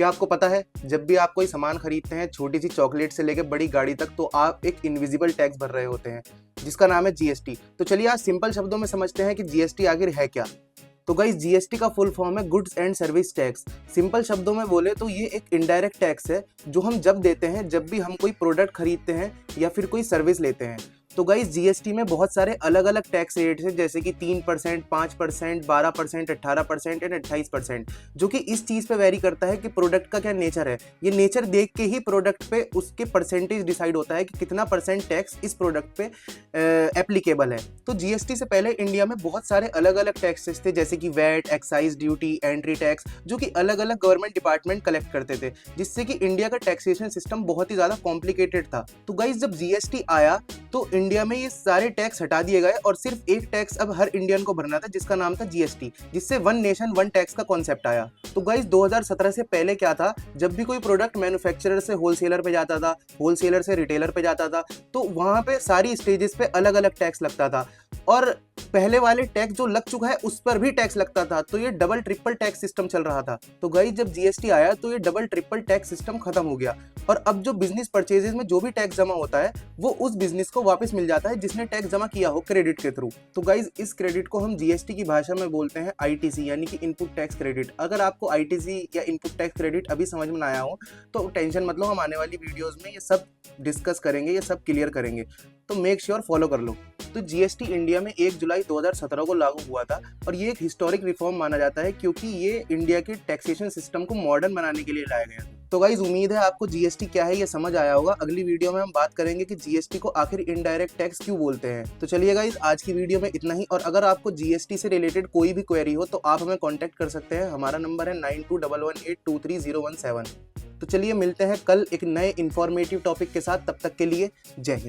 क्या आपको पता है, जब भी आप कोई सामान खरीदते हैं, छोटी सी चॉकलेट से लेकर बड़ी गाड़ी तक, तो आप एक इनविजिबल टैक्स भर रहे होते हैं जिसका नाम है जीएसटी। तो चलिए आज सिंपल शब्दों में समझते हैं कि जीएसटी आखिर है क्या। तो गाइस, जीएसटी का फुल फॉर्म है goods and service tax. Simple शब्दों में बोले तो ये एक इनडायरेक्ट टैक्स है जो हम जब देते हैं जब भी हम कोई प्रोडक्ट खरीदते हैं या फिर कोई सर्विस लेते हैं। तो गाइस, जीएसटी में बहुत सारे अलग अलग टैक्स रेट्स हैं, जैसे कि 3%, 5%, 12%, 18% एंड 28%, जो कि इस चीज़ पे वेरी करता है कि प्रोडक्ट का क्या नेचर है। ये नेचर देख के ही प्रोडक्ट पे उसके परसेंटेज डिसाइड होता है कि कितना परसेंट टैक्स इस प्रोडक्ट पे एप्लीकेबल है। तो जीएसटी से पहले इंडिया में बहुत सारे अलग अलग टैक्सेस थे, जैसे कि VAT, excise duty, entry tax, जो कि अलग अलग गवर्नमेंट डिपार्टमेंट कलेक्ट करते थे, जिससे कि इंडिया का टैक्सेशन सिस्टम बहुत ही ज़्यादा कॉम्प्लिकेटेड था। तो गाइस, जब जीएसटी आया तो इंडिया में ये सारे टैक्स हटा दिए गए और सिर्फ एक टैक्स अब हर इंडियन को भरना था, जिसका नाम था जीएसटी, जिससे वन नेशन वन टैक्स का कॉन्सेप्ट आया। तो गाइस, 2017 से पहले क्या था, जब भी कोई प्रोडक्ट मैन्युफैक्चरर से होलसेलर पे जाता था, होलसेलर से रिटेलर पे जाता था, तो वहां पे सारी स्टेजेस पे अलग अलग टैक्स लगता था, और पहले वाले टैक्स जो लग चुका है उस पर भी टैक्स लगता था। तो ये डबल ट्रिपल टैक्स सिस्टम चल रहा था। तो गाइस, जब जीएसटी आया तो ये डबल ट्रिपल टैक्स सिस्टम खत्म हो गया, और अब जो बिजनेस परचेजेस में जो भी टैक्स जमा होता है वो उस बिजनेस को वापस मिल जाता है जिसने टैक्स जमा किया हो क्रेडिट के थ्रू। तो गाइस, इस क्रेडिट को हम जीएसटी की भाषा में बोलते हैं आईटीसी, यानी कि इनपुट टैक्स क्रेडिट। अगर आपको आईटीसी या इनपुट टैक्स क्रेडिट अभी समझ में ना आया हो तो टेंशन मत लो, हम आने वाली वीडियोस में ये सब डिस्कस करेंगे, ये सब क्लियर करेंगे, तो मेक श्योर फॉलो कर लो। तो जीएसटी इंडिया में 1 जुलाई 2017 को लागू हुआ था, और ये एक हिस्टोरिक रिफॉर्म माना जाता है क्योंकि ये इंडिया के टैक्सेशन सिस्टम को मॉडर्न बनाने के लिए लाया गया। तो गाइस, उम्मीद है आपको जीएसटी क्या है ये समझ आया होगा। अगली वीडियो में हम बात करेंगे कि जीएसटी को आखिर इनडायरेक्ट टैक्स क्यों बोलते हैं। तो चलिए गाइस, आज की वीडियो में इतना ही, और अगर आपको जीएसटी से रिलेटेड कोई भी क्वेरी हो तो आप हमें कॉन्टैक्ट कर सकते हैं। हमारा नंबर है 9211823017। तो चलिए मिलते हैं कल एक नए इंफॉर्मेटिव टॉपिक के साथ, तब तक के लिए जय हिंद।